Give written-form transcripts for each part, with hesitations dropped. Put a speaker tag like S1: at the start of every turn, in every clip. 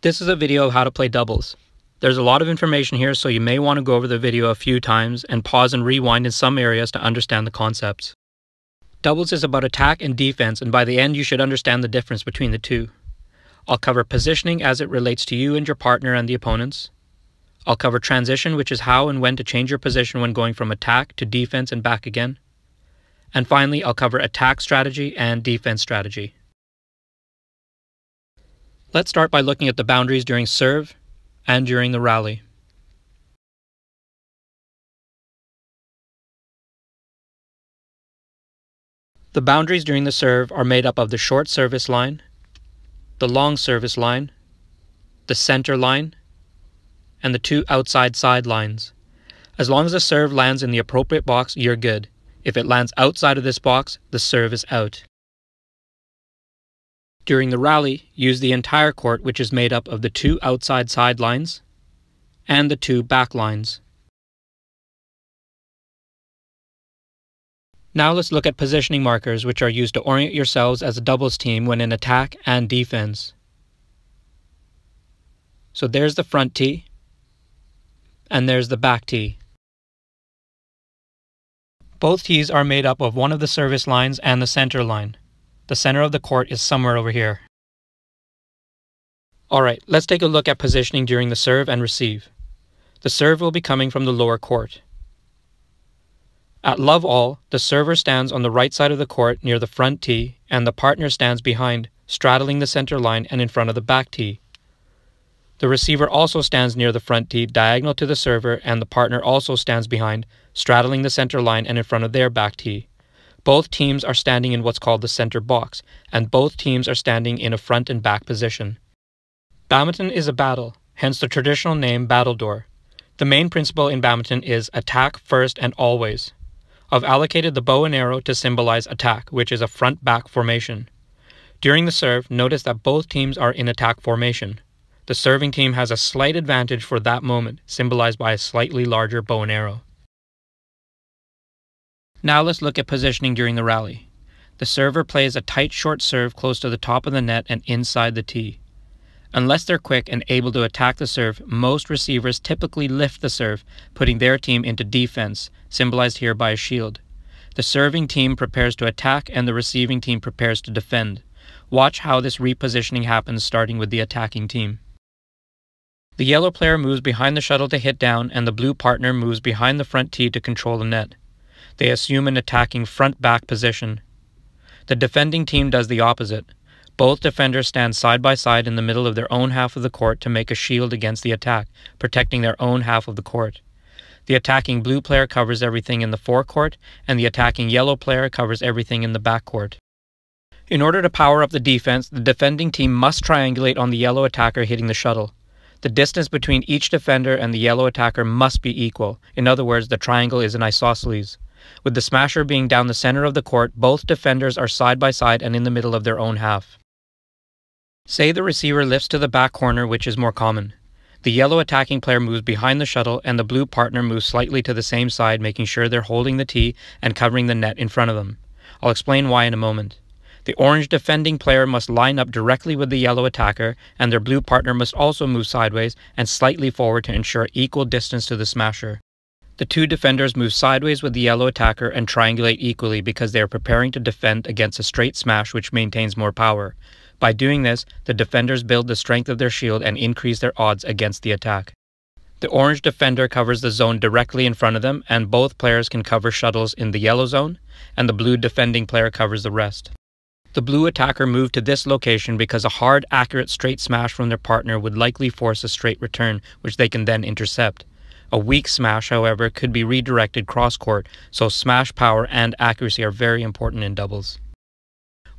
S1: This is a video of how to play doubles. There's a lot of information here, so you may want to go over the video a few times and pause and rewind in some areas to understand the concepts. Doubles is about attack and defense, and by the end you should understand the difference between the two. I'll cover positioning as it relates to you and your partner and the opponents. I'll cover transition, which is how and when to change your position when going from attack to defense and back again. And finally, I'll cover attack strategy and defense strategy. Let's start by looking at the boundaries during serve and during the rally. The boundaries during the serve are made up of the short service line, the long service line, the center line, and the two outside side lines. As long as the serve lands in the appropriate box, you're good. If it lands outside of this box, the serve is out. During the rally, use the entire court, which is made up of the two outside side lines and the two back lines. Now let's look at positioning markers, which are used to orient yourselves as a doubles team when in attack and defense. So there's the front tee, and there's the back tee. Both tees are made up of one of the service lines and the center line. The center of the court is somewhere over here. Alright, let's take a look at positioning during the serve and receive. The serve will be coming from the lower court. At love all, the server stands on the right side of the court near the front tee, and the partner stands behind, straddling the center line and in front of the back tee. The receiver also stands near the front tee, diagonal to the server, and the partner also stands behind, straddling the center line and in front of their back tee. Both teams are standing in what's called the center box, and both teams are standing in a front and back position. Badminton is a battle, hence the traditional name battledore. The main principle in badminton is attack first and always. I've allocated the bow and arrow to symbolize attack, which is a front-back formation. During the serve, notice that both teams are in attack formation. The serving team has a slight advantage for that moment, symbolized by a slightly larger bow and arrow. Now let's look at positioning during the rally. The server plays a tight short serve close to the top of the net and inside the tee. Unless they're quick and able to attack the serve, most receivers typically lift the serve, putting their team into defense, symbolized here by a shield. The serving team prepares to attack and the receiving team prepares to defend. Watch how this repositioning happens, starting with the attacking team. The yellow player moves behind the shuttle to hit down, and the blue partner moves behind the front tee to control the net. They assume an attacking front-back position. The defending team does the opposite. Both defenders stand side by side in the middle of their own half of the court to make a shield against the attack, protecting their own half of the court. The attacking blue player covers everything in the forecourt, and the attacking yellow player covers everything in the backcourt. In order to power up the defense, the defending team must triangulate on the yellow attacker hitting the shuttle. The distance between each defender and the yellow attacker must be equal. In other words, the triangle is an isosceles. With the smasher being down the center of the court, both defenders are side by side and in the middle of their own half. Say the receiver lifts to the back corner, which is more common. The yellow attacking player moves behind the shuttle, and the blue partner moves slightly to the same side, making sure they're holding the tee and covering the net in front of them. I'll explain why in a moment. The orange defending player must line up directly with the yellow attacker, and their blue partner must also move sideways and slightly forward to ensure equal distance to the smasher. The two defenders move sideways with the yellow attacker and triangulate equally because they are preparing to defend against a straight smash, which maintains more power. By doing this, the defenders build the strength of their shield and increase their odds against the attack. The orange defender covers the zone directly in front of them, and both players can cover shuttles in the yellow zone, and the blue defending player covers the rest. The blue attacker moved to this location because a hard, accurate straight smash from their partner would likely force a straight return, which they can then intercept. A weak smash, however, could be redirected cross-court, so smash power and accuracy are very important in doubles.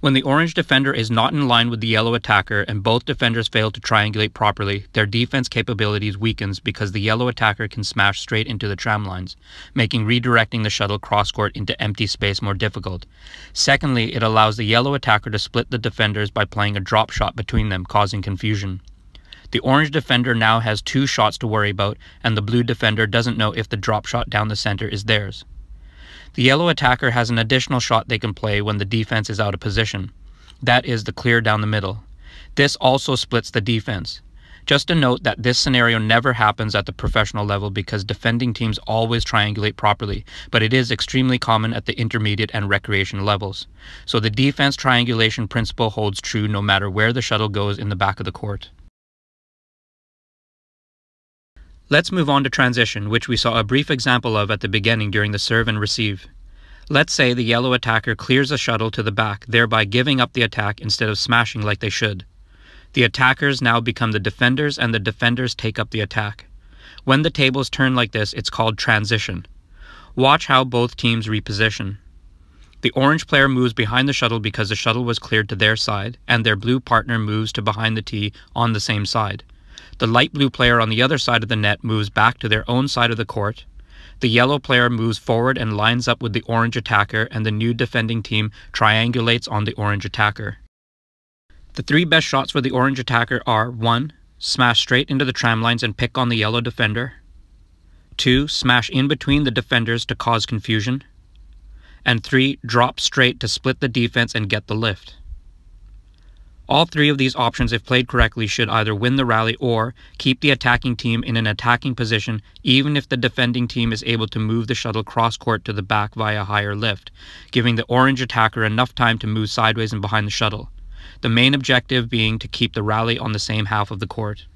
S1: When the orange defender is not in line with the yellow attacker and both defenders fail to triangulate properly, their defense capabilities weakens because the yellow attacker can smash straight into the tram lines, making redirecting the shuttle cross-court into empty space more difficult. Secondly, it allows the yellow attacker to split the defenders by playing a drop shot between them, causing confusion. The orange defender now has two shots to worry about, and the blue defender doesn't know if the drop shot down the center is theirs. The yellow attacker has an additional shot they can play when the defense is out of position. That is the clear down the middle. This also splits the defense. Just a note that this scenario never happens at the professional level because defending teams always triangulate properly, but it is extremely common at the intermediate and recreation levels. So the defense triangulation principle holds true no matter where the shuttle goes in the back of the court. Let's move on to transition, which we saw a brief example of at the beginning during the serve and receive. Let's say the yellow attacker clears a shuttle to the back, thereby giving up the attack instead of smashing like they should. The attackers now become the defenders and the defenders take up the attack. When the tables turn like this, it's called transition. Watch how both teams reposition. The orange player moves behind the shuttle because the shuttle was cleared to their side, and their blue partner moves to behind the tee on the same side. The light blue player on the other side of the net moves back to their own side of the court. The yellow player moves forward and lines up with the orange attacker, and the new defending team triangulates on the orange attacker. The three best shots for the orange attacker are 1. Smash straight into the tram lines and pick on the yellow defender. 2. Smash in between the defenders to cause confusion. And 3. Drop straight to split the defense and get the lift. All three of these options, if played correctly, should either win the rally or keep the attacking team in an attacking position even if the defending team is able to move the shuttle cross-court to the back via higher lift, giving the orange attacker enough time to move sideways and behind the shuttle. The main objective being to keep the rally on the same half of the court.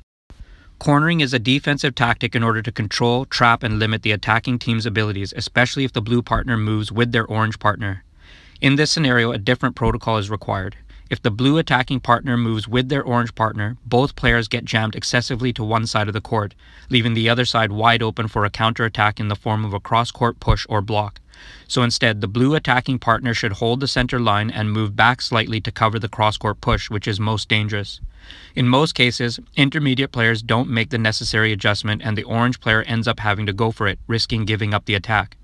S1: Cornering is a defensive tactic in order to control, trap, and limit the attacking team's abilities, especially if the blue partner moves with their orange partner. In this scenario, a different protocol is required. If the blue attacking partner moves with their orange partner, both players get jammed excessively to one side of the court, leaving the other side wide open for a counterattack in the form of a cross-court push or block. So instead, the blue attacking partner should hold the center line and move back slightly to cover the cross-court push, which is most dangerous. In most cases, intermediate players don't make the necessary adjustment and the orange player ends up having to go for it, risking giving up the attack.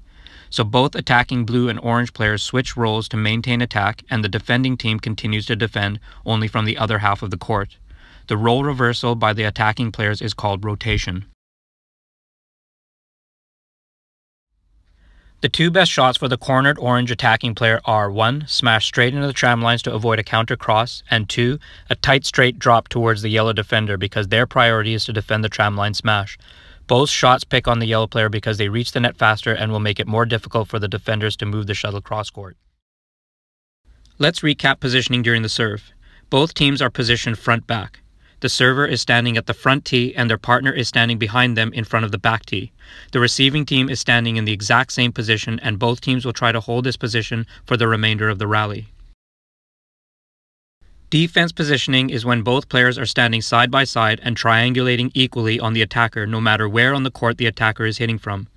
S1: So both attacking blue and orange players switch roles to maintain attack, and the defending team continues to defend only from the other half of the court. The role reversal by the attacking players is called rotation. The two best shots for the cornered orange attacking player are 1. Smash straight into the tram lines to avoid a counter cross, and 2. A tight straight drop towards the yellow defender because their priority is to defend the tram line smash. Both shots pick on the yellow player because they reach the net faster and will make it more difficult for the defenders to move the shuttle cross-court. Let's recap positioning during the serve. Both teams are positioned front-back. The server is standing at the front tee and their partner is standing behind them in front of the back tee. The receiving team is standing in the exact same position and both teams will try to hold this position for the remainder of the rally. Defense positioning is when both players are standing side by side and triangulating equally on the attacker no matter where on the court the attacker is hitting from.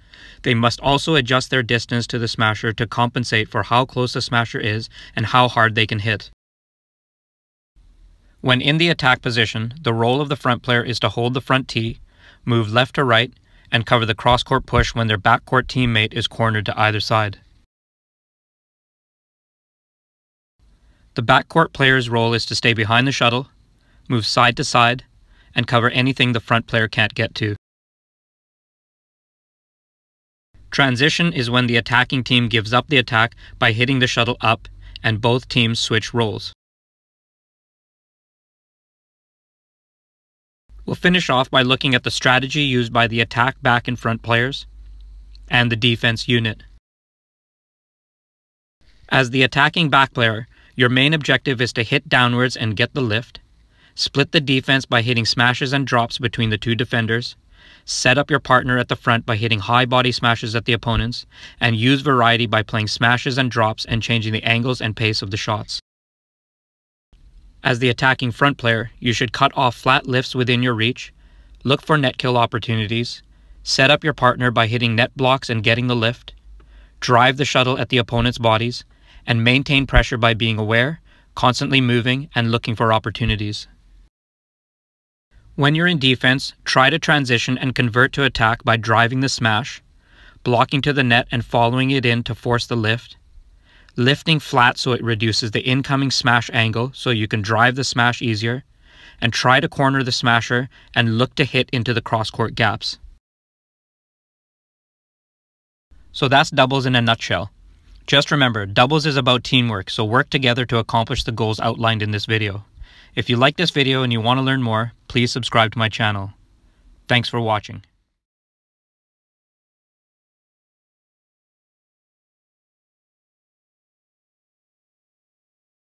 S1: They must also adjust their distance to the smasher to compensate for how close the smasher is and how hard they can hit. When in the attack position, the role of the front player is to hold the front tee, move left to right, and cover the cross-court push when their backcourt teammate is cornered to either side. The backcourt player's role is to stay behind the shuttle, move side to side, and cover anything the front player can't get to. Transition is when the attacking team gives up the attack by hitting the shuttle up, and both teams switch roles. We'll finish off by looking at the strategy used by the attack back and front players and the defense unit. As the attacking back player, your main objective is to hit downwards and get the lift, split the defense by hitting smashes and drops between the two defenders, set up your partner at the front by hitting high body smashes at the opponents, and use variety by playing smashes and drops and changing the angles and pace of the shots. As the attacking front player, you should cut off flat lifts within your reach, look for net kill opportunities, set up your partner by hitting net blocks and getting the lift, drive the shuttle at the opponent's bodies, and maintain pressure by being aware, constantly moving, and looking for opportunities. When you're in defense, try to transition and convert to attack by driving the smash, blocking to the net and following it in to force the lift, lifting flat so it reduces the incoming smash angle so you can drive the smash easier, and try to corner the smasher and look to hit into the cross-court gaps. So that's doubles in a nutshell. Just remember, doubles is about teamwork, so work together to accomplish the goals outlined in this video. If you like this video and you want to learn more, please subscribe to my channel. Thanks for watching.